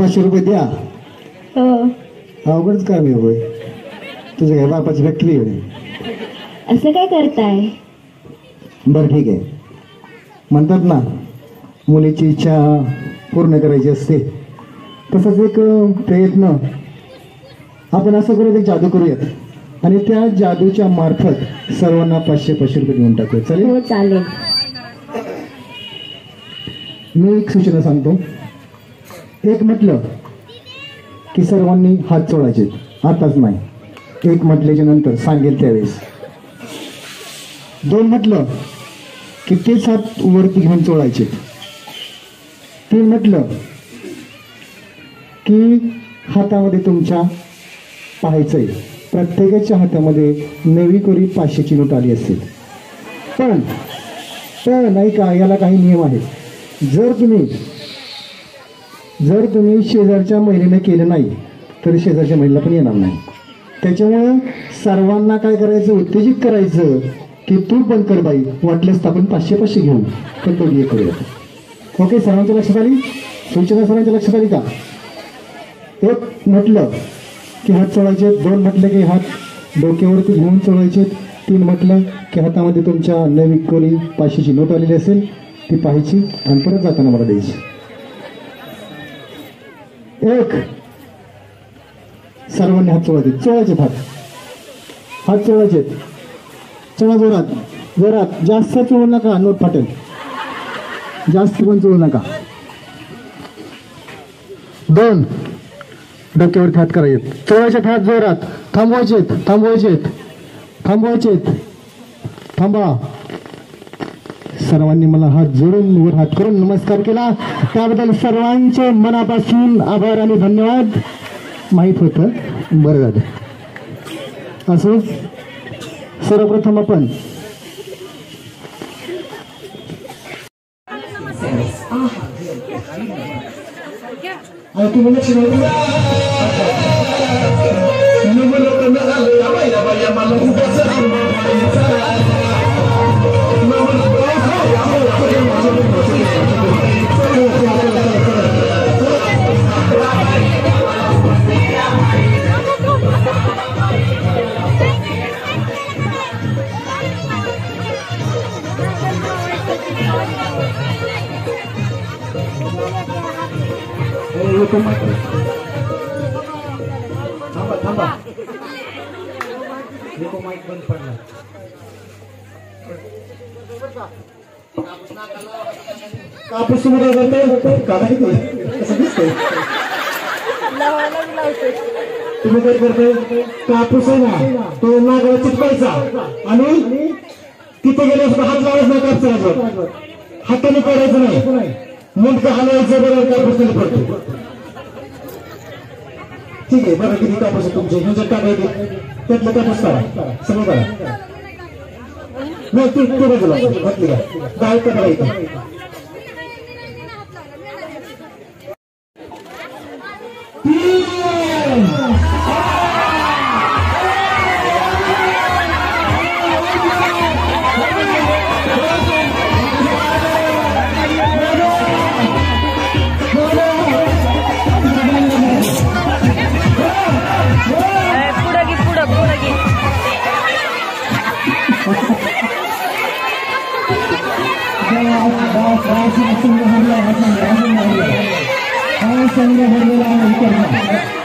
₹500 द्या. हो. अवघडच काम आहे होय. तुझ्या काय बापाची फॅक्टरी आहे? असं काय करताय? बरं ठीक आहे. म्हणतात ना मुलीची इच्छा पूर्ण करायची असते, तसंच एक प्रयत्न आपण असं करूयात, एक जादू करूयात आणि त्या जादूच्या मार्फत सर्वांना ₹500 देऊन टाकूया. चालेल? हो चालेल. मी एक सूचना सांगतो. एक म्हटलं की सर्वांनी हात चोळायचे, आताच नाही. एक म्हटल्याच्या नंतर सांगेल त्यावेळेस. 2 म्हटलं की तेच हात वरती घेऊन चोळायचे. 3 म्हटलं की हातामध्ये तुमच्या पाहायचंय, प्रत्येकाच्या हातामध्ये नवी कोरी 500ची नोट आली असेल. पण नाही का, याला काही नियम आहेत. जर तुम्ही शेजारच्या महिलेने केलं नाही तर शेजारच्या महिलेला पण येणार नाही. त्याच्यामुळं सर्वांना काय करायचं, उत्तेजित करायचं की तू पण कर बाई, वाटल्यास तर आपण 500 घेऊ, पण तो हे करूया. ओके, सर्वांच्या लक्षात आली सूचना? सर्वांच्या लक्षात आली का? 1 म्हटलं की हात चोळायचे, 2 म्हटलं की हात डोक्यावरती घेऊन चोळायचे, 3 म्हटलं की हातामध्ये तुमच्या नवी कोरी 500ची नोट आलेली असेल ती पाहायची आणि परत जाताना मला द्यायची. 1 सर्वांनी हात चोळायचे, हात चोळायचे. चोळा जोरात, जास्त चोळू नका, नोट फाटेल. जास्त पण चोळू नका. 2 डोक्यावरती हात करायचे, चोळायचे हात जोरात, थांबवायचे. थांबा. सर्वांनी मला हात जोडून वर हात करून नमस्कार केला, त्याबद्दल सर्वांचे मनापासून आभार आणि धन्यवाद. माहीत होतं, बरं झालं. असो, सर्वप्रथम आपण थांबा. कापूस तुम्ही काय करते? कापूस आहे ना, तो नागाला चिटकायचा आणि तिथे गेले हात लावायचा नाही, कापसाला हाताने काढायचं नाही, मुंडकं हलवायचं, बरोबर कापूस पडतो. ठीक आहे, बरं किती कापूस आहे तुमचे, ह्याच्यात टाकायचे, त्यातलं कापूस करा, सगळं करा. नाही ते बाजूला घातली का, डाळ करायचं. संघ भरलेला आहे.